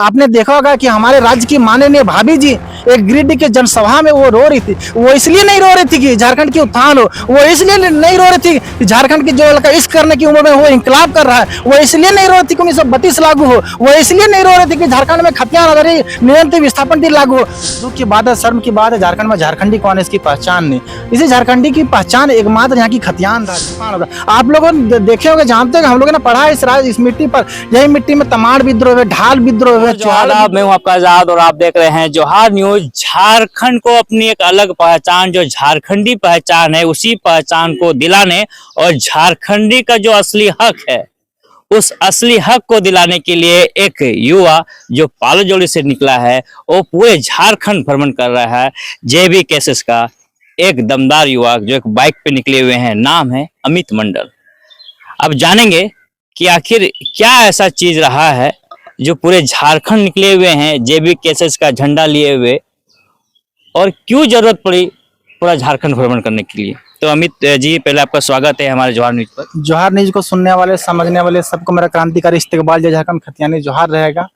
आपने देखा होगा कि हमारे राज्य की माननीय भाभी जी एक गिरिडीह के जनसभा में वो रो रही थी। वो इसलिए नहीं रो रही थी कि झारखंड की उत्थान हो, वो इसलिए नहीं रो रही थी कि झारखंड की जो लड़का इश्क करने की उम्र में वो इंकलाब कर रहा है, वो इसलिए नहीं रो रही थी कि 1932 लागू हो, वो इसलिए नहीं रो रही थी कि झारखंड में खतियान आधारित नियंत्रित विस्थापन दिन लागू हो। दुख की बात है, शर्म की बात है, झारखंड में झारखंडी कौन है इसकी पहचान नहीं। इसी झारखंडी की पहचान एकमात्र यहाँ की खतियान था। आप लोगों ने देखे होंगे, जानते हो, हम लोगों ने पढ़ा है इस मिट्टी पर, यही मिट्टी में तमाड़ विद्रोह है, ढाल विद्रोह है। मैं हूं आपका आजाद और आप देख रहे हैं जोहार न्यूज। झारखंड को अपनी एक अलग पहचान, जो झारखंडी पहचान है, उसी पहचान को दिलाने और झारखंडी का जो असली हक है, उस असली हक को दिलाने के लिए एक युवा जो पालोजोड़ी से निकला है, वो पूरे झारखंड भ्रमण कर रहा है। जेबी केसेस का एक दमदार युवा जो एक बाइक पे निकले हुए हैं, नाम है अमित मंडल। अब जानेंगे कि आखिर क्या ऐसा चीज रहा है जो पूरे झारखंड निकले हुए हैं जेबी केसेस का झंडा लिए हुए, और क्यों जरूरत पड़ी पूरा झारखंड भ्रमण करने के लिए। तो अमित जी, पहले आपका स्वागत है हमारे जोहार न्यूज पर। जोहार न्यूज को सुनने वाले, समझने वाले सबको मेरा क्रांतिकारी इस्तकबाल। जय झारखंड खतियानी जोहार रहेगा।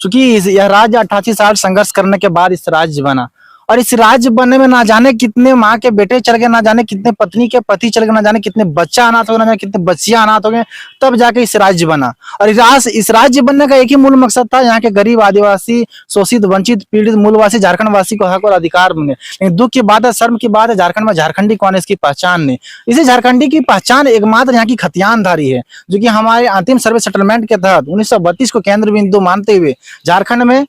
क्योंकि यह राज्य 88 साल संघर्ष करने के बाद इस राज्य बना, और इस राज्य बनने में ना जाने कितने माँ के बेटे चल गए, ना जाने कितने पत्नी के पति चल गए, ना जाने कितने बच्चा अनाथ हो गए, ना जाने कितने बच्चियां अनाथ हो गए, तब जाके इस राज्य बना। और इस राज्य बनने का एक ही मूल मकसद था, यहाँ के गरीब, आदिवासी, शोषित, वंचित, पीड़ित मूलवासी झारखंड वासी को हक और अधिकार मिले। लेकिन दुख की बात है, शर्म की बात है, झारखंड में झारखंडी कौन है इसकी पहचान नहीं। इसी झारखंडी की पहचान एकमात्र यहाँ की खतियानधारी है, जो कि हमारे अंतिम सर्वे सेटलमेंट के तहत 1932 को केंद्र बिंदु मानते हुए झारखंड में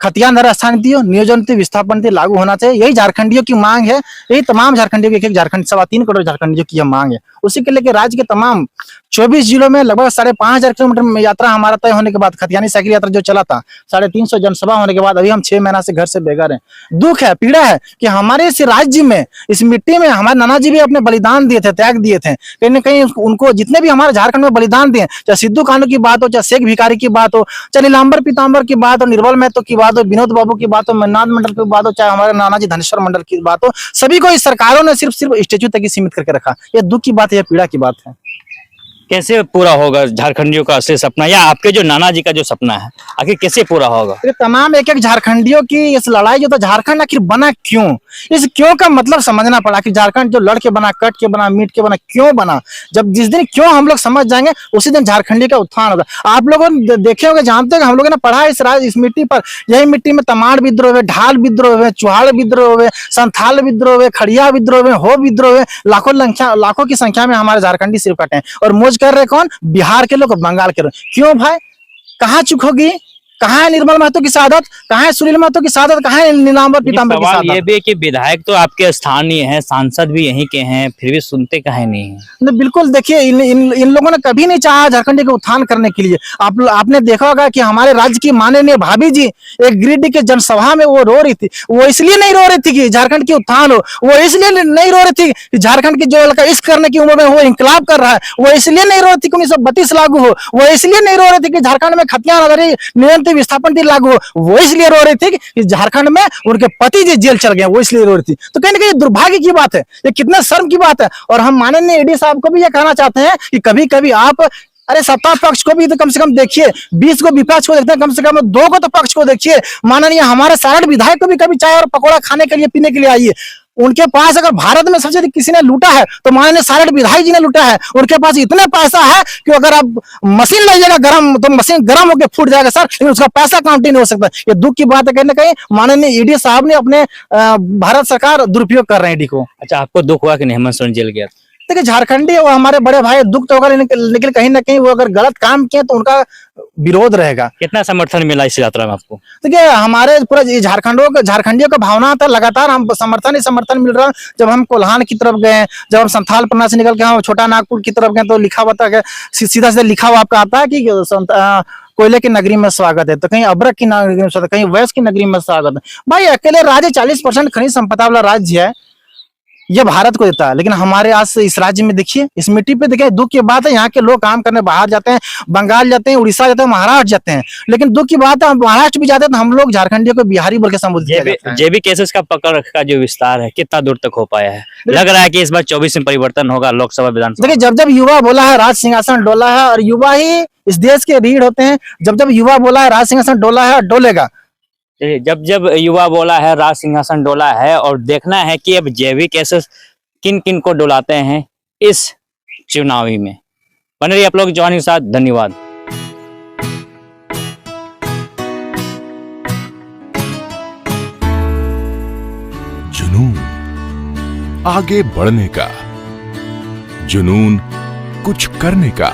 खतियानधारा स्थानीय नियोजन विस्थापन लागू होना चाहिए। यही झारखंडियों की मांग है, यही तमाम झारखंडियों की, एक झारखंड 3.25 करोड़ झारखंडियों की यह मांग है। उसी के लेकर राज्य के तमाम 24 जिलों में लगभग 5,500 किलोमीटर में यात्रा हमारा तय होने के बाद, खतियानी साइकिल यात्रा जो चला था, 350 जनसभा होने के बाद अभी हम 6 महीना से घर से बेघर हैं। दुख है, पीड़ा है कि हमारे इस राज्य में, इस मिट्टी में हमारे नाना जी भी अपने बलिदान दिए थे, त्याग दिए थे। कहीं ना कहीं उनको जितने भी हमारे झारखंड में बलिदान दिए, चाहे सिद्धू कानू की बात हो, चाहे शेख भिखारी की बात हो, चाहे नीलांबर पीताम्बर की बात हो, निर्मल महतो की बात हो, विनोद बाबू की बात हो, मन्नाथ मंडल की बात हो, चाहे हमारे नानाजी धनेश्वर मंडल की बात हो, सभी को इस सरकारों ने सिर्फ स्टेच्यू तक ही सीमित करके रखा। यह दुख की बात है, यह पीड़ा की बात है। कैसे पूरा होगा झारखंडियों का असली सपना, या आपके जो नाना जी का जो सपना है, आखिर कैसे पूरा होगा? तमाम एक झारखंडियों की इस लड़ाई जो था, झारखंड आखिर बना क्यों, इस क्यों का मतलब समझना पड़ा कि झारखंड जो लड़ के बना, कट के बना, मीट के बना, क्यों बना। जब जिस दिन क्यों हम लोग समझ जाएंगे, उसी दिन झारखंडी का उत्थान होगा। आप लोगों ने देखे होंगे, जानते हो, हम लोगों ने पढ़ा है इस मिट्टी पर, यही मिट्टी में तमाड़ विद्रोह है, ढाल विद्रोह है, चुहाड़ विद्रोह है, संथाल विद्रोह है, खड़िया विद्रोह है, हो विद्रोह है। लाखों की संख्या में हमारे झारखंडी सिर कटे हैं, और मौज कर रहे कौन? बिहार के लोग, बंगाल के लोग। क्यों भाई, कहाँ चुक होगी? कहाँ है निर्मल महतो की शहादत? कहाँ है सुनील महतो की शहादत? कहाँ है नीलांबर पीताम्बर की शहादत? ये भी है कि विधायक तो आपके स्थानीय हैं, सांसद भी यहीं के हैं, फिर भी सुनते काहे नहीं है? बिल्कुल, देखिए, इन लोगों ने कभी नहीं चाहा झारखंडी को उत्थान करने के लिए। आपने देखा होगा कि हमारे राज्य की माननीय भाभी जी एक गिरिडीह के जनसभा में वो रो रही थी। वो इसलिए नहीं रो रही थी कि झारखंड की उत्थान हो, वो इसलिए नहीं रो रही थी कि झारखंड की जो लड़का इश्क करने की उम्र में वो इंकलाब कर रहा है, वो इसलिए नहीं रो रही थी कि 1932 लागू हो, वो इसलिए नहीं रो रही थी कि झारखंड में खतियान आधारित नियंत्रित विस्थापन दिन लागू हो, वो इसलिए रो रही थी कि झारखंड में उनके पति जी जेल चल गए, वो इसलिए रो रही थी। तो कहीं ना कहीं दुर्भाग्य की बात है, ये कितना शर्म की बात है। और हम माननीय ईडी साहब को भी ये कहना चाहते हैं कि कभी कभी आप, अरे सत्ता पक्ष को भी तो कम से कम देखिए, 20 को विपक्ष को देखते हैं, कम से कम 2 को तो पक्ष को देखिए। माननीय हमारे सारण विधायक को भी कभी चाय और पकौड़ा खाने के लिए, पीने के लिए आइए। उनके पास अगर भारत में सबसे किसी ने लूटा है तो माननीय सारण विधायक जी ने लूटा है। उनके पास इतना पैसा है कि अगर आप मशीन लीजिएगा गर्म, तो मशीन गर्म होकर फूट जाएगा सर, लेकिन उसका पैसा काउंट नहीं हो सकता। ये दुख की बात है, कहीं ना कहीं माननीय ईडी साहब ने अपने भारत सरकार दुरुपयोग कर रहे हैं ईडी को। अच्छा, आपको दुख हुआ कि हेमंत सोरेन जेल गया? देखिए, झारखंडी वो हमारे बड़े भाई, दुख तो होगा, लेकिन कहीं ना कहीं वो अगर गलत काम किए तो उनका विरोध रहेगा। कितना समर्थन मिला इस यात्रा में आपको? देखिए, हमारे पूरा झारखंडियों का भावना था, लगातार हम समर्थन मिल रहा है। जब हम कोल्हान की तरफ गए, जब हम संथाल पन्ना से निकल के हम छोटा नागपुर की तरफ गए, तो लिखा हुआ था, सीधा सीधा लिखा हुआ आपका आता है कि कोयले की नगरी में स्वागत है, तो कहीं अब्रक की नगरी में स्वागत है, कहीं वैस की नगरी में स्वागत है। भाई, अकेले राज्य 40% खनिज संपदा वाला राज्य है, ये भारत को देता है। लेकिन हमारे आज से इस राज्य में देखिए, इस मिट्टी पे देखिए, दुख की बात है, यहाँ के लोग काम करने बाहर जाते हैं, बंगाल जाते हैं, उड़ीसा जाते हैं, महाराष्ट्र जाते हैं। लेकिन दुख की बात है, हम महाराष्ट्र भी जाते हैं तो हम लोग झारखंडियों को बिहारी बोल के संबोधित किया जाता है। जेबी केसेस का पकड़ का जो विस्तार है, कितना दूर तक हो पाया है? लग रहा है कि इस बार 24 में परिवर्तन होगा लोकसभा विधानसभा। देखिए, जब युवा बोला है, राज सिंहासन डोला है, और युवा ही इस देश के रीढ़ होते हैं। जब जब युवा बोला है राज सिंहासन डोला है और डोलेगा। चलिए, जब जब युवा बोला है राज सिंहासन डोला है, और देखना है कि अब जैविक एसेस किन किन को डुलाते हैं इस चुनावी में। बने रहिए आप लोग जवानी के साथ। धन्यवाद। जुनून आगे बढ़ने का, जुनून कुछ करने का,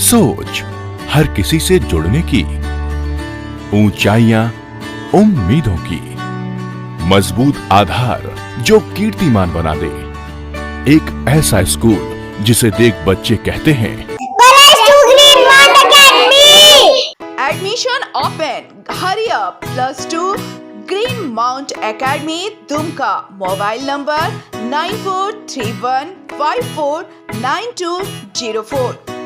सोच हर किसी से जुड़ने की, ऊंचाइयां उम्मीदों की, मजबूत आधार जो कीर्तिमान बना दे, एक ऐसा स्कूल जिसे देख बच्चे कहते हैं admission open, hurry up. +2 green mount academy Dumka. Mobile number 9431549204।